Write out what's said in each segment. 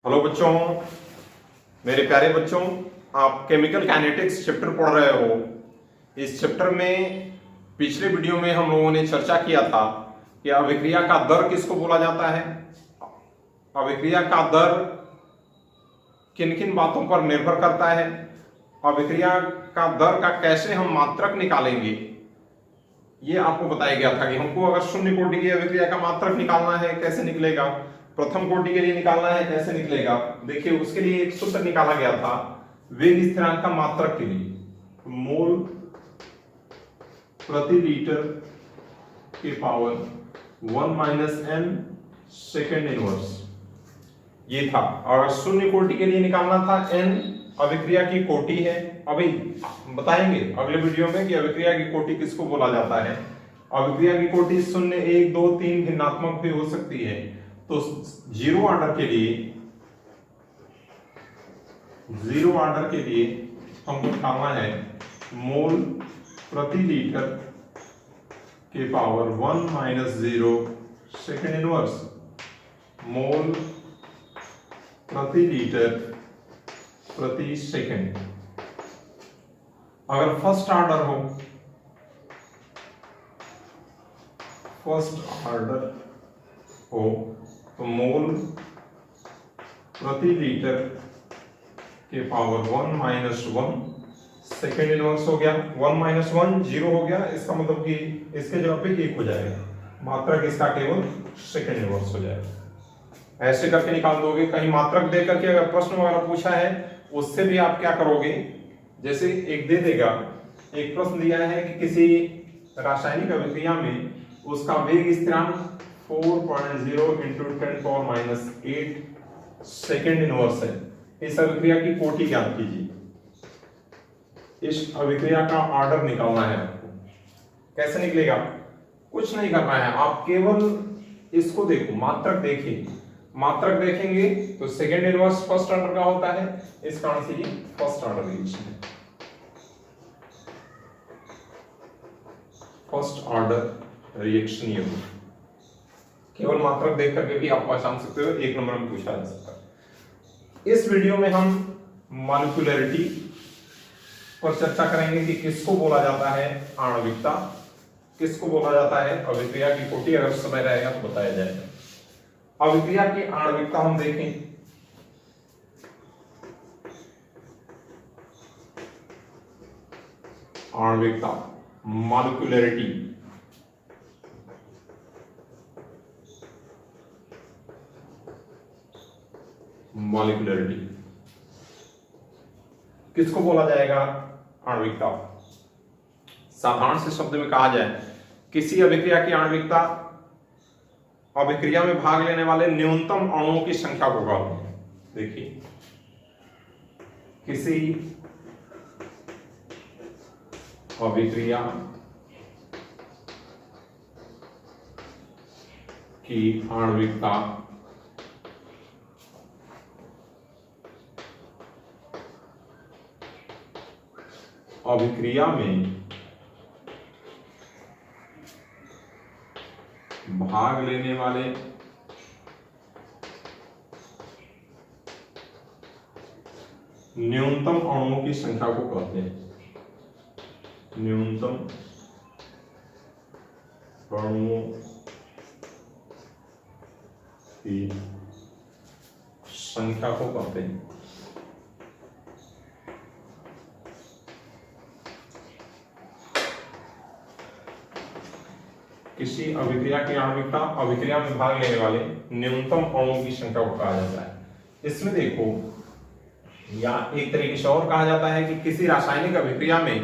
Hello बच्चों, मेरे प्यारे बच्चों, आप केमिकल काइनेटिक्स चैप्टर पढ़ रहे हो। इस चैप्टर में पिछले वीडियो में हम लोगों ने चर्चा किया था कि अभिक्रिया का दर किसको बोला जाता है, अभिक्रिया का दर किन किन बातों पर निर्भर करता है, अभिक्रिया का दर का कैसे हम मात्रक निकालेंगे। ये आपको बताया गया था कि हमको अगर शून्य कोटि की अभिक्रिया का मात्रक निकालना है कैसे निकलेगा, प्रथम कोटि के लिए निकालना है कैसे निकलेगा। देखिए उसके लिए एक सूत्र निकाला गया था वेग स्थिरांक का मात्रक के लिए, मोल प्रति लीटर के power 1 minus n second inverse, ये था। और शून्य कोटि के लिए निकालना था n अभिक्रिया की कोटि है। अभी बताएंगे अगले वीडियो में कि अभिक्रिया की कोटि किसको बोला जाता है। अभिक्रिया की कोटि 0, 1, 2, 3 भिन्नात्मक भी हो सकती है। तो जीरो ऑर्डर के लिए हमको निकालना है मोल प्रति लीटर के पावर 1 माइनस 0 सेकेंड इनवर्स, मोल प्रति लीटर प्रति सेकेंड। अगर फर्स्ट ऑर्डर हो तो मोल प्रति लीटर के पावर 1 माइनस 1 सेकेंड इनवर्स हो गया। 1 माइनस 1 0 हो गया, इसका मतलब कि इसके जगह पे 1 हो जाएगा, मात्रक इसका केवल सेकेंड इनवर्स हो जाएगा। ऐसे करके निकाल दोगे। कहीं मात्रक दे करके अगर प्रश्न वगैरह पूछा है उससे भी आप क्या करोगे, जैसे एक दे देगा, एक प्रश्न दिया है कि किसी रासायनिक अभिक्रिया में उसका वेग स्थिरांक 4.0 इंटू 10⁻⁸ सेकेंड इनवर्स है। इस अभिक्रिया की कोटि ज्ञात कीजिए। इस अभिक्रिया का ऑर्डर निकालना है आपको। कैसे निकलेगा? कुछ नहीं करना है, आप केवल इसको देखो, मात्रक देखिए। मात्रक देखेंगे तो सेकेंड इनवर्स फर्स्ट ऑर्डर का होता है, इस कारण से ये फर्स्ट ऑर्डर रिएक्शन है। फर्स्ट ऑर्डर रिएक्शन ये होगा। केवल मात्रक देख करके भी आप पहचान सकते हो, एक नंबर में पूछा जा सकता है। इस वीडियो में हम मॉलिक्यूलरिटी पर चर्चा करेंगे कि किसको बोला जाता है आणविकता, किसको बोला जाता है अभिक्रिया की कोटि। अगर समय रहेगा तो बताया जाएगा। अभिक्रिया की आणविकता हम देखें, आणविकता मॉलिक्यूलरिटी, मॉलिक्यूलरिटी किसको बोला जाएगा आणविकता। साधारण से शब्द में कहा जाए, किसी अभिक्रिया की आणविकता अभिक्रिया में भाग लेने वाले न्यूनतम अणुओं की संख्या को कहते हैं। देखिए, किसी अभिक्रिया की आणविकता अभिक्रिया में भाग लेने वाले न्यूनतम अणुओं की संख्या को कहते हैं। न्यूनतम अणुओं की संख्या को कहते हैं। किसी अभिक्रिया की आणविकता अभिक्रिया में भाग लेने वाले न्यूनतम अणुओं की संख्या को कहा जाता है। इसमें देखो, या एक तरीके से और कहा जाता है कि किसी रासायनिक अभिक्रिया में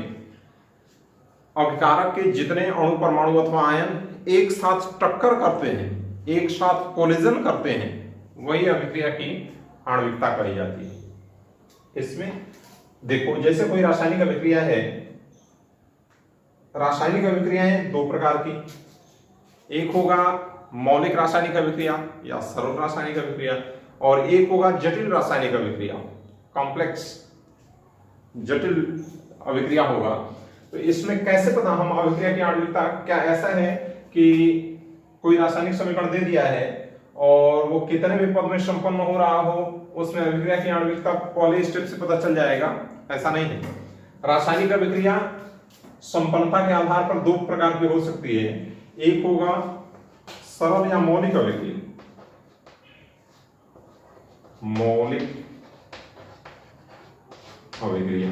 अभिकारक के जितने अणु, परमाणु अथवा आयन एक साथ टक्कर करते हैं, एक साथ कोलिजन करते हैं, वही अभिक्रिया की आणविकता कही जाती है। इसमें देखो, जैसे कोई रासायनिक अभिक्रिया है, रासायनिक अभिक्रियाएं दो प्रकार की, एक होगा मौलिक रासायनिक अभिक्रिया या सरल रासायनिक अभिक्रिया, और एक होगा जटिल रासायनिक अभिक्रिया, कॉम्प्लेक्स जटिल अभिक्रिया होगा। तो इसमें कैसे पता हम अभिक्रिया की आणविकता, क्या ऐसा है कि कोई रासायनिक समीकरण दे दिया है और वो कितने भी पद में संपन्न हो रहा हो उसमें अभिक्रिया की आणविकता पहले स्टेप से पता चल जाएगा, ऐसा नहीं है। रासायनिक अभिक्रिया संपन्नता के आधार पर दो प्रकार की हो सकती है, एक होगा सरल या मौलिक अभिक्रिया, मौलिक अभिक्रिया,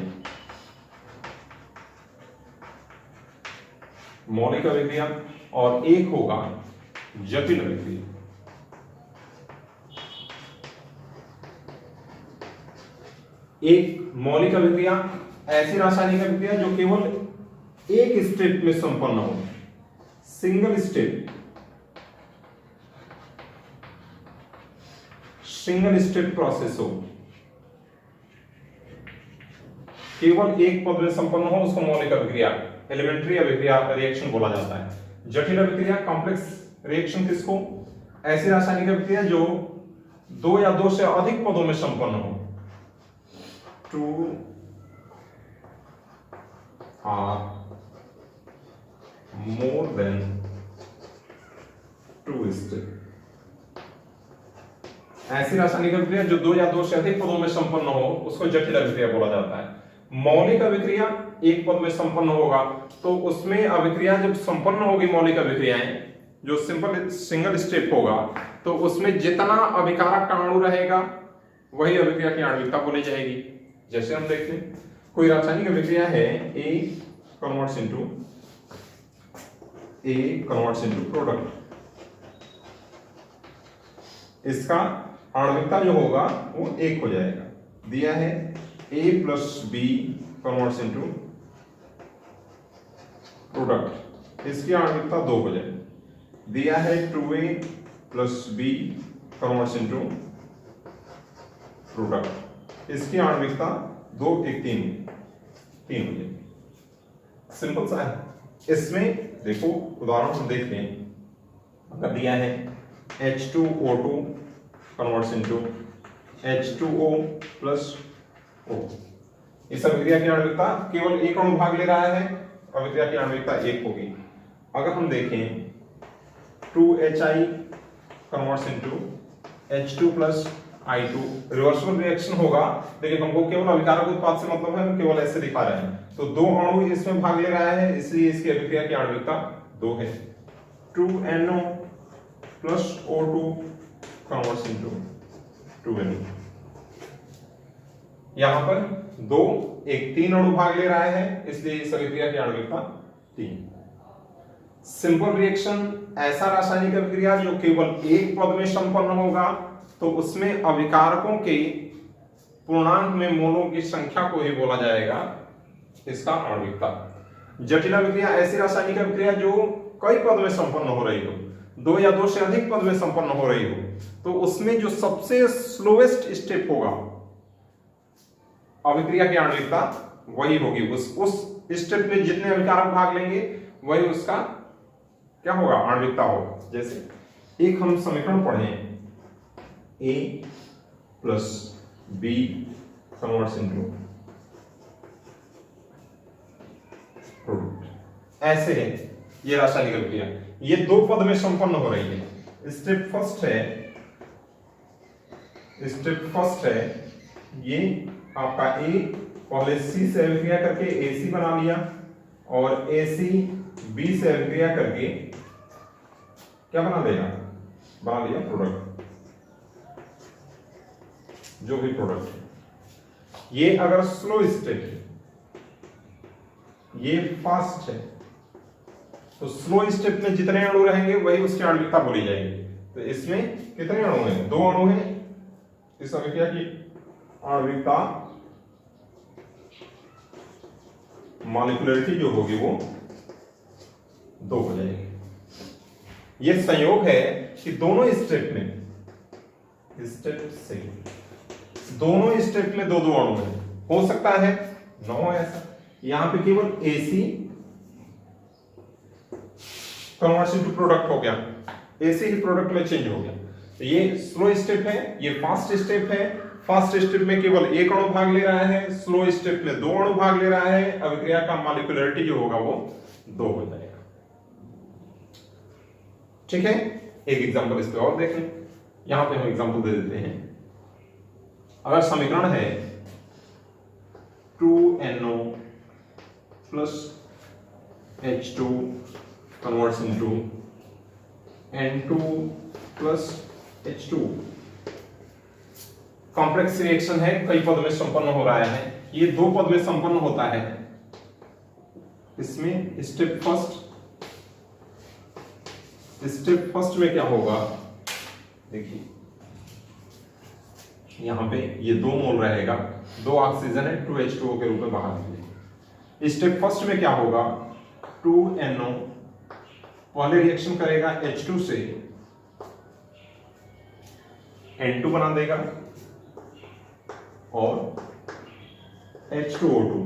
मौलिक अभिक्रिया, और एक होगा जटिल अभिक्रिया। एक मौलिक अभिक्रिया ऐसी रासायनिक अभिक्रिया जो केवल एक स्टेप में संपन्न हो, single step, single step process हो, केवल एक पद में संपन्न हो, उसको मौलिक अभिक्रिया, एलिमेंट्री अभिक्रिया रिएक्शन बोला जाता है। जटिल अभिक्रिया, कॉम्प्लेक्स रिएक्शन किसको, ऐसी रासायनिक अभिक्रिया जो दो या दो से अधिक पदों में संपन्न हो, two or more than two step, ऐसी रासायनिक अभिक्रिया जो दो या दो से अधिक पदों में संपन्न हो, उसको जटिल अभिक्रिया बोला जाता है। मौलिक अभिक्रिया एक पद में संपन्न होगा, तो उसमें अभिक्रिया जब संपन्न होगी, मौलिक अभिक्रियाएं जो सिंगल स्टेप होगा, तो उसमें जितना अभिकारक का अणु रहेगा वही अभिक्रिया की आणविकता बोली जाएगी। जैसे हम देखते हैं, कोई रासायनिक अभिक्रिया है, ए कन्वर्ट्स इनटू प्रोडक्ट, इसका आणविकता जो होगा वो एक हो जाएगा। दिया है A plus B converts into product, इसकी आणविकता 2 हो जाएगी। दिया है 2A plus B converts into product, इसकी आणविकता 2 1 3 हो जाएगी। सिंपल सा है। इसमें देखो उदाहरण हम देखते हैं, अगर दिया है H2O2 converts into H2O plus O, इस अभिक्रिया की आणविकता केवल एक अणु भाग ले रहा है, अभिक्रिया की आणविकता 1 होगी। अगर हम देखें 2HI converts into H2 plus I2, reversible reaction होगा, लेकिन हमको केवल अभिकारक उत्पाद से मतलब है, हम केवल ऐसे दिखा रहे हैं। तो दो अणु इसमें भाग ले रहा है, इसलिए इसकी अभिक्रिया की आणविकता 2 है। 2NO plus O2 converts into 2NO, यहां पर 2 1 3 अणु भाग ले रहा है, इसलिए इस अभिक्रिया की आणविकता 3। सिंपल रिएक्शन ऐसा रासायनिक अभिक्रिया जो केवल एक पद में संपन्न होगा, तो उसमें अभिकारकों के पूर्णांक में मोलों की संख्या को ही बोला जाएगा इसका आणविकता। जटिल अभिक्रिया ऐसी रासायनिक अभिक्रिया जो कई पद में संपन्न हो रही हो, 2 या 2 से अधिक पद में संपन्न हो रही हो, तो उसमें जो सबसे स्लोएस्ट स्टेप होगा, अभिक्रिया की आणविकता वही होगी। उस स्टेप में जितने अभिकारक भाग लेंगे वही उसका क्या होगा, आणविकता होगा। जैसे एक हम समीकरण पढ़े, A plus B converts into product, ऐसे है ये रासायनिक अभिक्रिया, ये 2 पद में संपन्न हो रही है। स्टेप फर्स्ट है ये आपका A, पहले C से अभिक्रिया करके AC बना लिया, और AC B से अभिक्रिया करके क्या बना लिया प्रोडक्ट, जो भी प्रोडक्ट है। ये अगर स्लो स्टेप है, ये फास्ट है, तो स्लो स्टेप में जितने अणु रहेंगे वही उसकी आणविकता बोली जाएगी। तो इसमें कितने अणु हैं, 2 अणु हैं, इस अभिक्रिया की आणविकता मॉलिक्यूलरिटी जो होगी वो 2 हो जाएगी। ये संयोग है कि दोनों स्टेप में, दोनों स्टेप में 2 अणु हैं। हो सकता है न हो ऐसा, यहां पे केवल AC कन्वर्ट्स इनटू प्रोडक्ट हो गया, AC ही प्रोडक्ट में चेंज हो गया। तो ये स्लो स्टेप है, ये फास्ट स्टेप है। फास्ट स्टेप में केवल एक अणु भाग ले रहा है, स्लो स्टेप में 2 अणु भाग ले रहा है, अभिक्रिया का मॉलिक्यूलरिटी जो होगा वो 2 हो जाएगा। ठीक है, एक एग्जांपल इस पे और देखें, यहां पे हम एग्जांपल दे देते हैं। अगर समीकरण है 2NO plus H2 converts into N2 plus H2, complex reaction है, कई पद में संपन्न हो रहा है, ये 2 पद में संपन्न होता है। इसमें स्टेप फर्स्ट में क्या होगा, देखिए यहां पे ये 2 मोल रहेगा, 2 ऑक्सीजन है, 2 H2O के रूप में बाहर निकले। स्टेप फर्स्ट में क्या होगा, 2NO पहले रिएक्शन करेगा H2 से N2 बना देगा और H2O2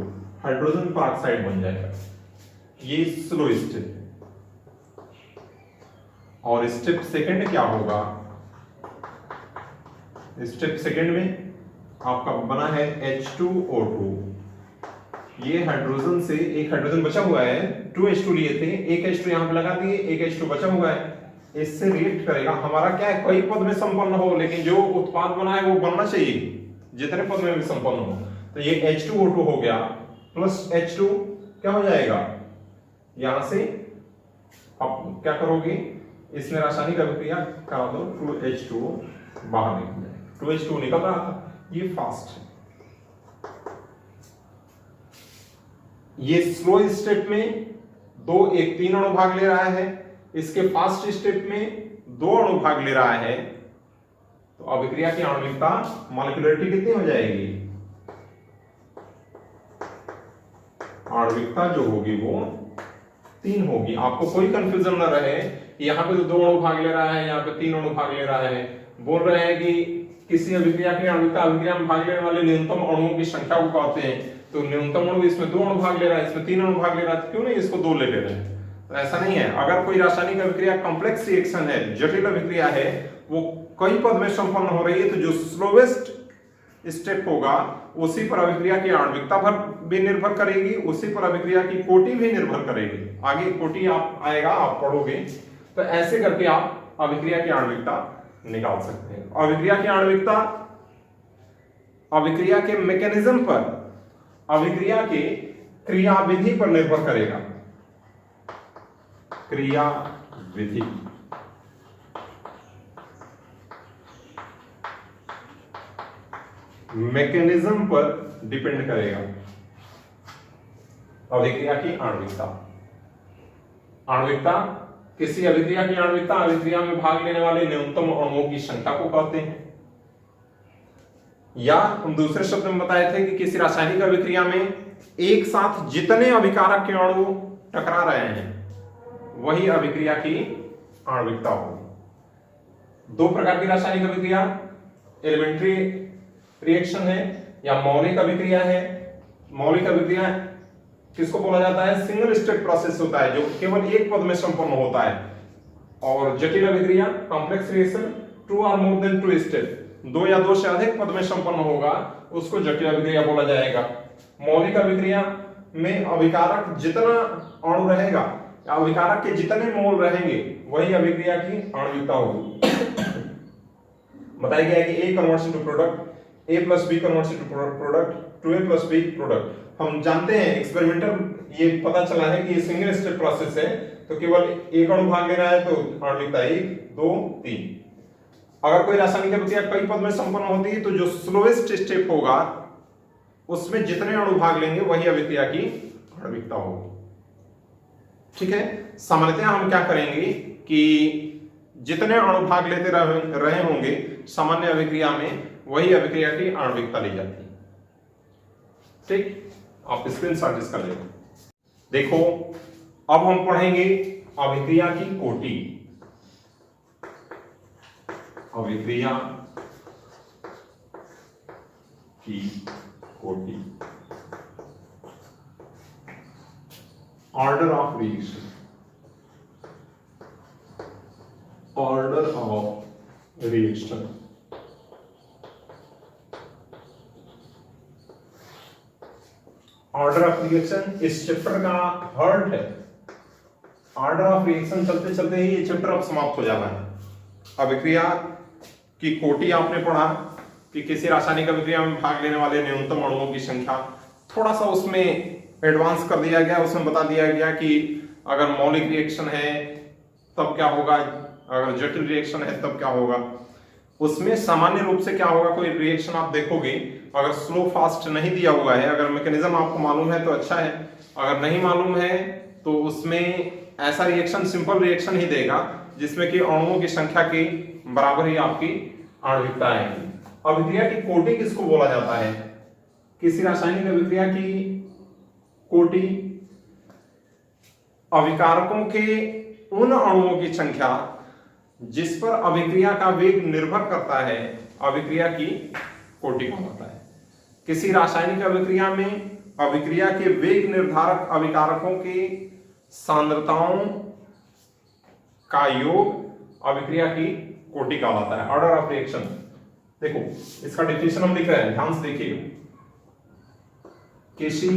हाइड्रोजन पेरोक्साइड बन जाएगा। ये स्लो स्टेप। और स्टेप सेकंड क्या होगा, स्टेप सेकंड में आपका बना है H2O2, ये हाइड्रोजन से एक हाइड्रोजन बचा हुआ है, 2 H2 लिए थे, एक H2 यहां पे लगा दिए, एक H2 बचा हुआ है, इससे रिएक्ट करेगा। हमारा क्या है, कई पद में संपन्न हो, लेकिन जो उत्पाद बना है वो बनना चाहिए जितने पद में भी संपन्न हो। तो ये H2O2 हो गया प्लस H2 क्या हो जाएगा, यहां से आप क्या करोगे, इसमें रासायनिक अभिक्रिया करा दो, 2H2O बाहर निकल जाए, 2H2 निकल रहा था, ये फास्ट है। ये स्लो स्टेप में 3 अणु भाग ले रहा है, इसके फास्ट स्टेप में 2 अणु भाग ले रहा है, तो अभिक्रिया की आणविकता मॉलिक्यूलरिटी कितनी हो जाएगी, आणविकता जो होगी वो 3 होगी। आपको कोई कंफ्यूजन ना रहे, यहाँ पे तो 2 अणु भाग ले रहा है, यहाँ पे 3 अणु भाग ले रहा है, बोल रहे हैं कि किसी अभिक्रिया की आणविकता अभिक्रिया में भाग लेने वाले न्यूनतम अणुओं की संख्या को कहते हैं। तो न्यूनतम अणु इसमें 2 अणु भाग ले रहा है, इसमें 3 अणु भाग ले रहा है, क्यों नहीं इसको 2 ले रहे हैं। तो ऐसा नहीं है, अगर कोई रासायनिक अभिक्रिया कॉम्प्लेक्स रिएक्शन है, जटिल अभिक्रिया है, वो कई पद में संपन्न हो रही है, तो जो स्लोवेस्ट स्टेप होगा उसी पर अभिक्रिया की आणविकता भी निर्भर करेगी, उसी पर अभिक्रिया की कोटि भी निर्भर करेगी। आगे कोटि आप आएगा, आप पढ़ोगे, तो ऐसे करके आप अभिक्रिया की आणविकता निकाल सकते हैं। अभिक्रिया की आणविकता अभिक्रिया के मैकेनिज्म पर, अभिक्रिया के क्रियाविधि पर निर्भर करेगा। क्रियाविधि, मैकेनिज्म पर डिपेंड करेगा अभिक्रिया की आणविकता। आणविकता, किसी अभिक्रिया की आणविकता अभिक्रिया में भाग लेने वाले न्यूनतम अणुओं की संख्या को कहते हैं, या हम दूसरे शब्द में बताए थे कि किसी रासायनिक अभिक्रिया में एक साथ जितने अभिकारक के अणु टकरा रहे हैं वही अभिक्रिया की आणविकता होगी। 2 प्रकार की रासायनिक अभिक्रिया, एलिमेंट्री रिएक्शन है या मौलिक अभिक्रिया है। मौलिक अभिक्रिया किसको बोला जाता है, सिंगल स्टेप प्रोसेस होता है जो केवल एक पद में संपन्न होता है। और जटिल अभिक्रिया, कॉम्प्लेक्स रिएक्शन, 2 और मोर देन 2 स्टेप, 2 या 2 से अधिक पद में संपन्न होगा, उसको जटिल अभिक्रिया बोला जाएगा। मौलिक अभिक्रिया में अभिकारक जितना अणु रहेगा, अभिकारक के जितने मोल रहेंगे वही अभिक्रिया की आणविकता होगी। बताया गया है कि A converts into product, A plus B converts into product, 2A plus B product. हम जानते हैं एक्सपेरिमेंटल ये पता चला है कि ये सिंगल स्टेप प्रोसेस है, तो केवल एक अणु भाग ले रहा है, तो आणविकता 1 2 3। अगर कोई रासायनिक अभिक्रिया कई पद में संपन्न होती है, तो जो स्लोवेस्ट स्टेप होगा उसमें जितने अणु भाग लेंगे वही अभिक्रिया की आणविकता होगी। ठीक है, सामान्यतः हम क्या करेंगे कि जितने अणु भाग लेते रहे होंगे सामान्य अभिक्रिया में, वही अभिक्रिया की आणविकता ली जाती है। ठीक, आप स्क्रीनशॉट इसका ले लो। देखो, अब हम पढ़ेंगे अभिक्रिया की कोटि। अभिक्रिया की कोटि, order of reaction, order of reaction. Order of reaction इस चैप्टर का हार्ट है। ऑर्डर ऑफ रिएक्शन चलते चलते ही ये चैप्टर अब समाप्त हो जाना है। अभिक्रिया की कोटि आपने पढ़ा, कि किसी रासायनिक अभिक्रिया में भाग लेने वाले न्यूनतम अणुओं की संख्या, थोड़ा सा उसमें एडवांस कर दिया गया। उसमें बता दिया गया कि अगर मौलिक रिएक्शन है तब क्या होगा, अगर जटिल रिएक्शन है तब क्या होगा। उसमें सामान्य रूप से क्या होगा, कोई रिएक्शन आप देखोगे अगर स्लो फास्ट नहीं दिया हुआ है, अगर मैकेनिज्म आपको मालूम है तो अच्छा है, अगर नहीं मालूम है तो उसमें ऐसा रिएक्शन सिंपल रिएक्शन ही देगा जिसमें कि अणुओं की संख्या के बराबर ही आपकी आणविकता आएगी। अभिक्रिया की कोटि किसको बोला जाता है? किसी रासायनिक अभिक्रिया की कोटि अभिकारकों के उन अणुओं की संख्या जिस पर अभिक्रिया का वेग निर्भर करता है, अभिक्रिया की कोटि कहलाता है। किसी रासायनिक अभिक्रिया में अभिक्रिया के वेग निर्धारक अभिकारकों के सांद्रताओं का योग अभिक्रिया की कोटि कहलाता है, ऑर्डर ऑफ रिएक्शन। देखो इसका डेफिनेशन हम लिख रहे हैं, ध्यान से देखिए। किसी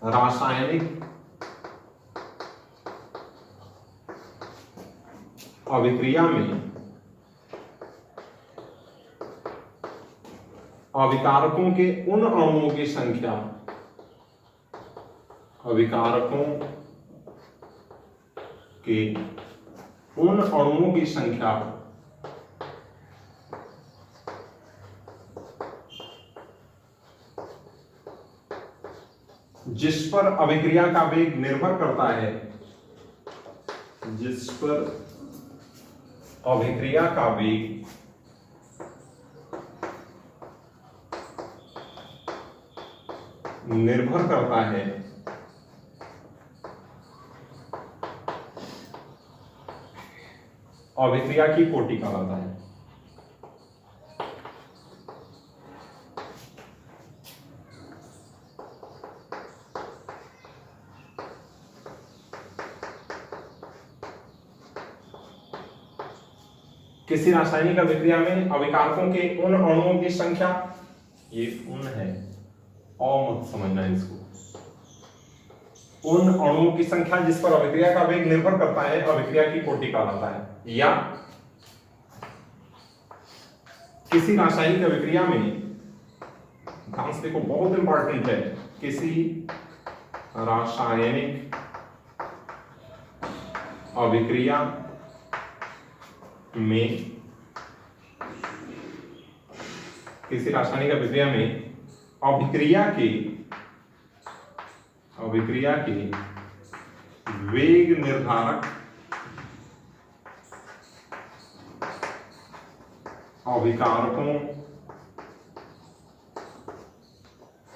रासायनिक अभिक्रिया में अभिकारकों के उन अणुओं की संख्या, अभिकारकों के उन अणुओं की संख्या जिस पर अभिक्रिया का वेग निर्भर करता है, जिस पर अभिक्रिया का वेग निर्भर करता है, अभिक्रिया की कोटि कहलाता है। किसी रासायनिक अभिक्रिया में अभिकारकों के उन अणुओं की संख्या, ये उन है और मत समझना इसको, उन अणुओं की संख्या जिस पर अभिक्रिया का वेग निर्भर करता है, अभिक्रिया की कोटि कहलाता है। या किसी रासायनिक अभिक्रिया में, ध्यान से देखो बहुत इंपॉर्टेंट है, किसी रासायनिक अभिक्रिया में, किसी रासायनिक अभिक्रिया में अभिक्रिया के वेग निर्धारक अभिकारकों,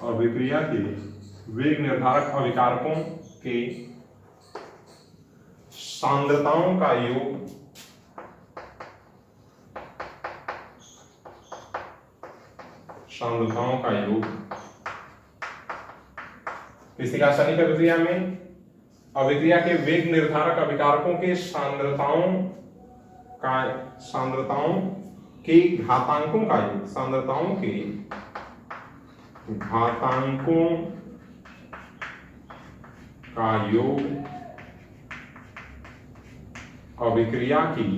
अभिक्रिया के वेग निर्धारक अभिकारकों के सांद्रताओं का योग, सांद्रताओं का योग, किसी रासायनिक अभिक्रिया में अभिक्रिया के वेग निर्धारक अभिकारकों के सांद्रताओं के घातांकों का योग, सांद्रताओं के घातांकों का योग अभिक्रिया की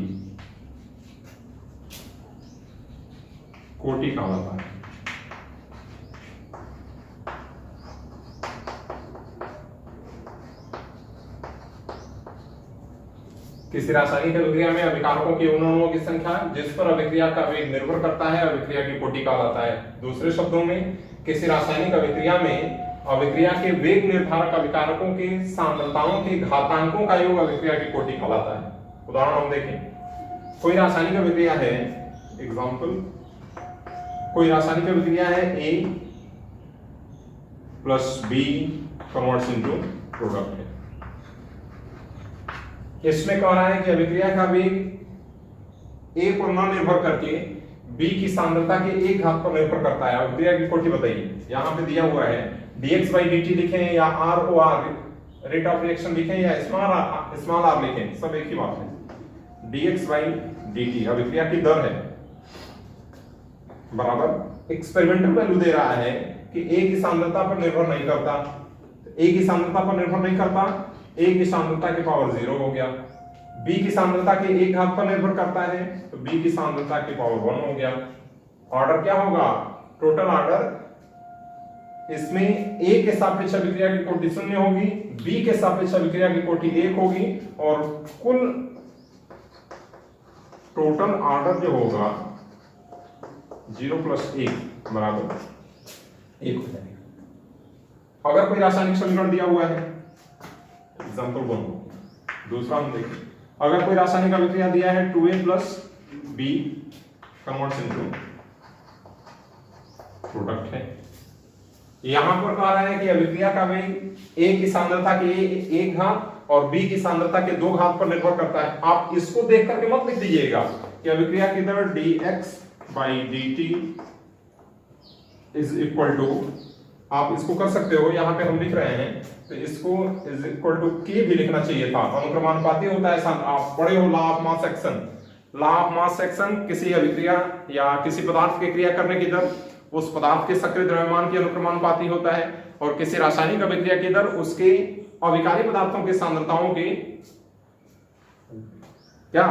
कोटि कहलाता है। किसी रासायनिक अभिक्रिया में अभिकारकों के उन अणुओं की संख्या जिस पर अभिक्रिया का वेग निर्भर करता है, अभिक्रिया की कोटि कहलाता है। दूसरे शब्दों में, किसी रासायनिक अभिक्रिया में अभिक्रिया के वेग निर्धारक अभिकारकों के सांद्रताओं के घातांकों का योग अभिक्रिया की कोटि कहलाता है। उदाहरण हम देखें, कोई रासायनिक अभिक्रिया है, एग्जाम्पल, कोई रासायनिक अभिक्रिया है A plus B converts into product है। इसमें कह रहा है कि अभिक्रिया का वेग A पर न निर्भर करके B की सांद्रता के एक घात पर निर्भर करता है। अभिक्रिया की कोटि बताइए, यहाँ पे दिया हुआ है dx/dt लिखें या ROR रेट ऑफ रिएक्शन लिखें या स्मॉल r लिखें, सब एक ही बात है। dx/dt अभिक्रिया की दर है, बराबर एक्सपेरिमेंटल वैल्यू दे रहा है कि A की सांद्रता पर निर्भर नहीं करता, A की सांद्रता पर निर्भर नहीं करता, A की सांद्रता के पावर 0 हो गया, बी की सांद्रता के एक घात पर निर्भर करता है, तो बी की सांद्रता की पावर 1 हो गया। ऑर्डर क्या होगा, टोटल ऑर्डर, इसमें ए के सापेक्ष अभिक्रिया की कोटि 0 होगी, बी के सापेक्ष अभिक्रिया की कोटि 1 होगी, और कुल टोटल ऑर्डर जो होगा 0 + 1 बराबर 1 हो जाएगा। अगर कोई रासायनिक समीकरण दिया हुआ है, एग्जांपल 1, दूसरा हम देखें, अगर कोई रासायनिक अभिक्रिया दिया है 2A + B converts into product है, यहां पर कह रहा है कि अभिक्रिया का वेग A की सांद्रता के एक घात और B की सांद्रता के 2 घात पर निर्भर करता है। आप इसको देख करके मत लिख दीजिएगा कि अभिक्रिया की दर dx/dt इज इक्वल टू, आप इसको कर सकते हो, यहां पे हम लिख रहे हैं तो इसको इज इक्वल टू k भी लिखना चाहिए था, अनुक्रमानुपाती होता है। आप पढ़े हो law of mass action, law of mass action, किसी अभिक्रिया या किसी पदार्थ की क्रिया करने की दर उस पदार्थ के सक्रिय द्रव्यमान के अनुक्रमानुपाती होता है, और किसी रासायनिक अभिक्रिया की दर उसके अभिकारी पदार्थों के सांद्रताओं के क्या,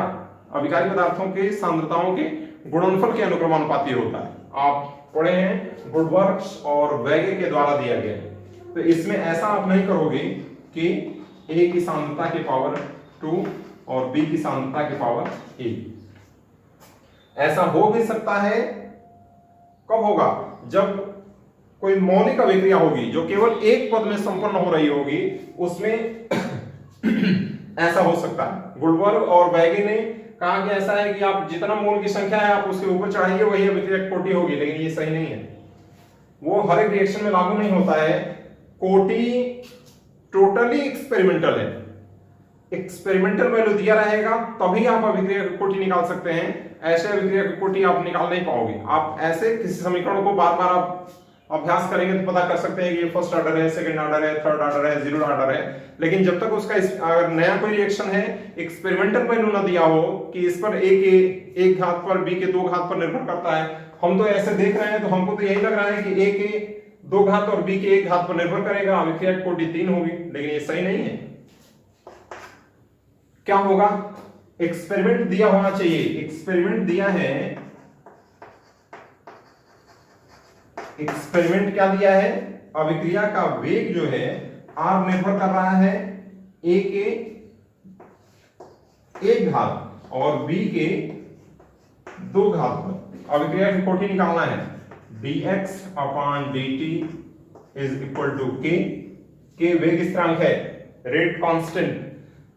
अभिकारी पदार्थों के सांद्रताओं के गुणनफल के अनुक्रमानुपाती होता है। आप पढ़े हैं वुडवर्क्स और वेगे के द्वारा दिया गया है। तो इसमें ऐसा आप नहीं करोगे कि A की सांद्रता की पावर 2 और B की सांद्रता की पावर 1। ऐसा हो भी सकता है, कब होगा, जब कोई मौलिक अभिक्रिया होगी जो केवल एक पद में संपन्न हो रही होगी, उसमें ऐसा हो सकता है। वुडवर्ग और वेगे ने कहा कि ऐसा है कि आप जितना मोल की संख्या है आप उसके ऊपर चढ़ाइए, वही अभिक्रिया की कोटि होगी, लेकिन ये सही नहीं है, वो हर एक रिएक्शन में लागू नहीं होता है। कोटि टोटली एक्सपेरिमेंटल है, एक्सपेरिमेंटल वैल्यू दिया रहेगा तभी आप अभिक्रिया की कोटि निकाल सकते हैं, ऐसे अभिक्रिया की कोटि आप निकाल नहीं पाओगे। आप ऐसे किसी समीकरण को बार बार आप अभ्यास करेंगे तो पता कर सकते हैं कि ये फर्स्ट ऑर्डर है, सेकंड ऑर्डर है, थर्ड ऑर्डर है, जीरो ऑर्डर है, लेकिन जब तक उसका अगर नया कोई रिएक्शन है, एक्सपेरिमेंटल वैल्यू ना दिया हो कि इस पर A के एक घात पर B के 2 घात पर निर्भर करता है, हम तो ऐसे देख रहे हैं तो हमको तो यही लग रहा है कि A के 2 घात और B के 1 घात पर निर्भर करेगा, अभिक्रिया की कोटि 3 होगी, लेकिन ये सही नहीं है। क्या होगा, एक्सपेरिमेंट दिया होना चाहिए, एक्सपेरिमेंट दिया है, एक्सपेरिमेंट क्या दिया है, अभिक्रिया का वेग जो है R निर्भर कर रहा है A के 1 घात और B के 2 घात पर। अभिक्रिया की कोटि निकालना है, dx/dt is equal to k वेग स्थिरांक है, रेट कांस्टेंट,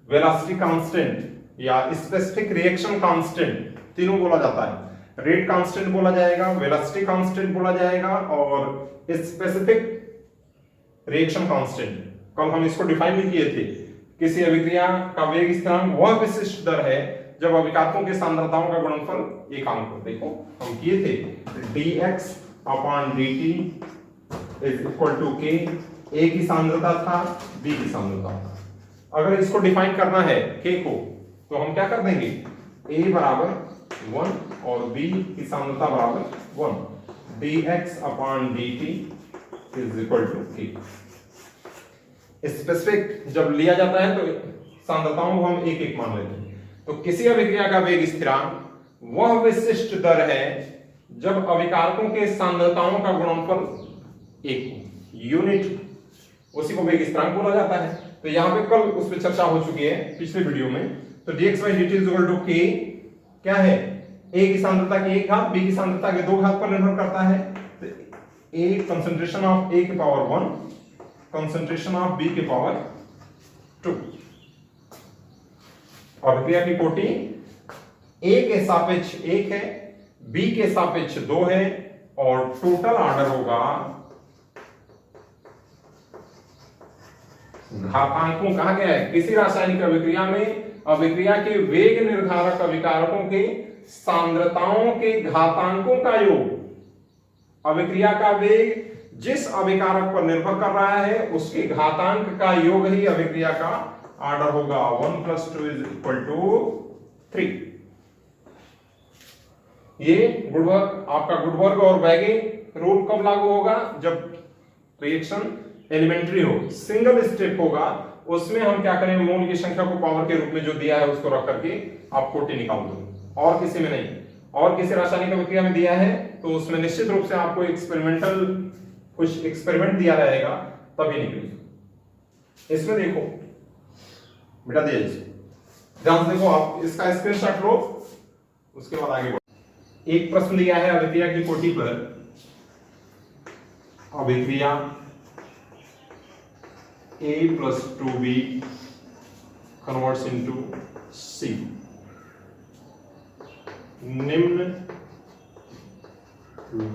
वेलोसिटी कांस्टेंट या स्पेसिफिक रिएक्शन कांस्टेंट, तीनों बोला जाता है। रेट कांस्टेंट बोला जाएगा, वेलोसिटी कांस्टेंट बोला जाएगा और स्पेसिफिक रिएक्शन कांस्टेंट। कल हम इसको डिफाइन भी किए थे। किसी अभिक्रिया का वेग स्थिरांक वह विशिष्ट दर है जब अभिकारकों के सांद्रताओं का गुणनफल एकांक हो। देखो हम किए थे dx/dt is equal to k, A की सांद्रता था, B की सांद्रता था। अगर इसको डिफाइन करना है k को, तो हम क्या कर देंगे, A बराबर 1 और B की सांद्रता बराबर 1, dx/dt is equal to k। Specific जब लिया जाता है तो सांद्रताओं को हम एक एक मान लेते हैं। तो किसी अभिक्रिया का वेग स्थिरांक वह विशिष्ट दर है जब अभिकारकों के सांद्रताओं का गुणनफल एक हो, यूनिट, उसी को वेग स्थिरांक बोला जाता है। तो यहां पे कल उस पर चर्चा हो चुकी है पिछले वीडियो में। तो dx/dt is equal to k क्या है, A की सांद्रता की 1 घात, B की सांद्रता के 2 घात पर निर्भर करता है। तो A कंसंट्रेशन ऑफ A की पावर 1, कंसंट्रेशन ऑफ B की पावर 2। अभिक्रिया की कोटि A के सापेक्ष 1 है, B के सापेक्ष 2 है और टोटल ऑर्डर होगा घातांकों। कहा गया है किसी रासायनिक अभिक्रिया में अभिक्रिया के वेग निर्धारक अभिकारकों के सांद्रताओं के घातांकों का योग। अभिक्रिया का वेग जिस अभिकारक पर निर्भर कर रहा है उसके घातांक का योग ही अभिक्रिया का ऑर्डर होगा। 1 + 2 इज इक्वल टू 3। ये गुडवर्ग, आपका गुडवर्ग और वेगे रूल कब लागू होगा, जब रिएक्शन एलिमेंट्री हो, सिंगल स्टेप होगा उसमें हम क्या करें, मोल की संख्या को पावर के रूप में जो दिया है उसको रख करके आप कोटि निकाल दो, और किसी में नहीं। और किसी रासायनिक अभिक्रिया में दिया है तो उसमें निश्चित रूप से आपको एक्सपेरिमेंटल कुछ एक्सपेरिमेंट दिया रहेगा तभी निकलेगी। इसमें देखो बेटा दिया ध्यान से देखो, आप इसका स्क्रीनशॉट लो, उसके बाद आगे बढ़ो। एक प्रश्न दिया है अभिक्रिया की कोटि पर, अभिक्रिया A plus 2B converts into C, निम्न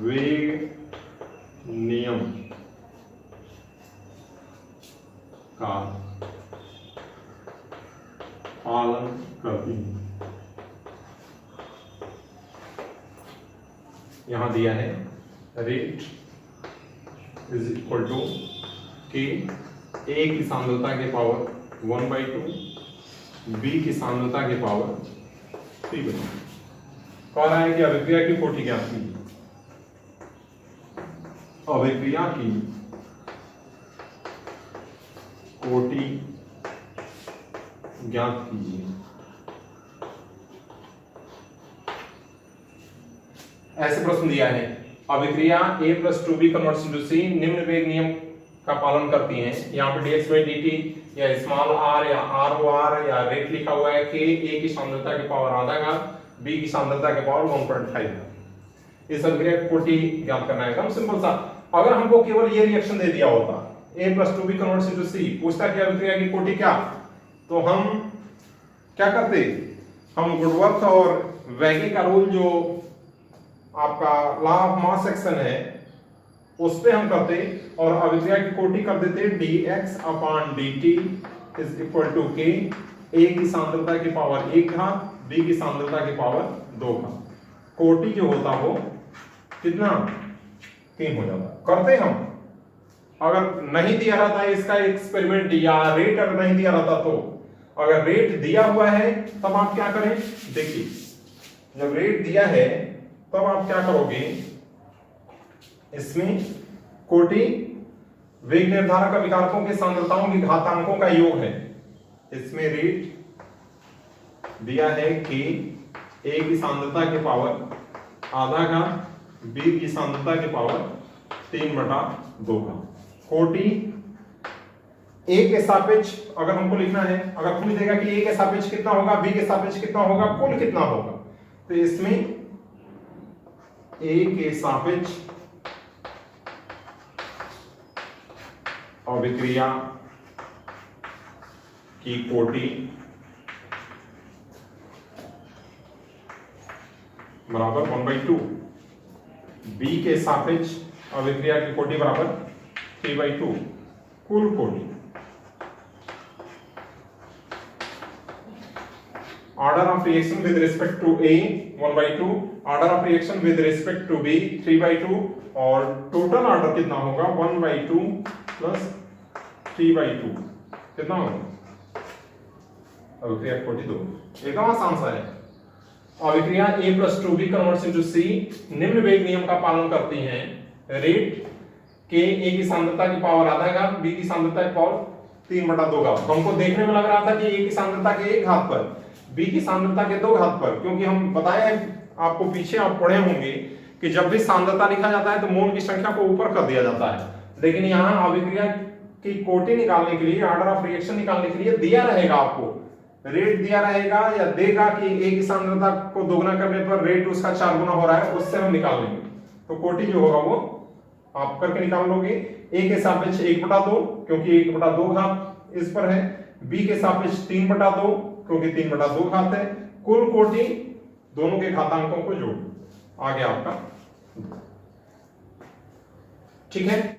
वेग नियम का पालन करती है। यहां दिया है रेट इज इक्वल टू के ए की सांद्रता के पावर 1/2, बी की सांद्रता के पावर 3/2। कह रहा है कि अभिक्रिया की कोटि ज्ञात कीजिए। अभिक्रिया की कोटि ज्ञात कीजिए। ऐसे प्रश्न दिया है, अभिक्रिया A plus 2B converts into C निम्न वेग नियम का पालन करती हैं। यहाँ पे dx/dt या स्मॉल r या r/r या रेट लिखा हुआ है कि A की सांद्रता के पावर आधा घात, B की सांद्रता के पावर 1.5। इस अभिक्रिया की कोटि ज्ञात करना है, एकदम सिंपल सा। अगर हमको केवल ये रिएक्शन दे दिया होता A plus 2B converts into C, पूछता कि अभिक्रिया की कोटि क्या, तो हम क्या करते, हम गुडवर्थ और वेगे का रूल जो आपका लॉ ऑफ मास सेक्शन है उस पे हम करते और अभिक्रिया की कोटि कर देते dx/dt इज इक्वल टू के A की सांद्रता की पावर 1 घात, B की सांद्रता की पावर 2 घात। कोटि जो होता वो कितना 3 हो जाता। करते हम, अगर नहीं दिया रहता इसका एक्सपेरिमेंट या रेट अगर नहीं दिया रहता तो, अगर रेट दिया हुआ है तब आप क्या करें, देखिए जब रेट दिया है तब आप क्या करोगे, इसमें कोटि वेग निर्धारक अभिकारकों के सांद्रताओं की घातांकों का योग है। इसमें रेट दिया है कि A की सांद्रता के पावर आधा घात, B की सांद्रता के पावर 3/2 घात। कोटि A के सापेक्ष अगर हमको लिखना है, अगर पूछ देगा कि A के सापेक्ष कितना होगा, B के सापेक्ष कितना होगा, कुल कितना होगा, तो इसमें A के सापेक्ष अभिक्रिया की कोटि बराबर 1/2, B के सापेक्ष अभिक्रिया की कोटि बराबर 3/2, कुल कोटि। Order of reaction with respect to A 1/2, order of reaction with respect to B 3/2 और टोटल ऑर्डर कितना होगा 1/2 प्लस 3/2 कितना होगा, अभिक्रिया कोटि 2। एकदम आसान सा है। अभिक्रिया A plus 2B converts into C निम्न वेग नियम का पालन करती हैं। रेट के A की सांद्रता की पावर आधा घात, B की सांद्रता की पावर 3/2 घात। हमको देखने में लग रहा था कि A की सांद्रता के 1 घात पर, B की सांद्रता के 2 घात पर, क्योंकि हम बताया आपको पीछे आप पढ़े होंगे कि जब भी सांद्रता लिखा जाता है तो मोल की संख्या को ऊपर कर दिया जाता है, लेकिन यहाँ अभिक्रिया की कोटि निकालने के लिए, ऑर्डर ऑफ रिएक्शन निकालने के लिए दिया रहेगा, आपको रेट दिया रहेगा या देगा कि A की सांद्रता को दोगुना करने पर रेट उसका 4 गुना हो रहा है, उससे हम निकाल लेंगे। तो कोटि जो होगा वो आप करके निकाल लोगे। A के सापेक्ष 1/2 क्योंकि 1/2 घात इस पर है, B के सापेक्ष 3/2 क्योंकि 3/2 घात है। कुल कोटि दोनों के घातांकों को जोड़, आ गया आपका, ठीक है।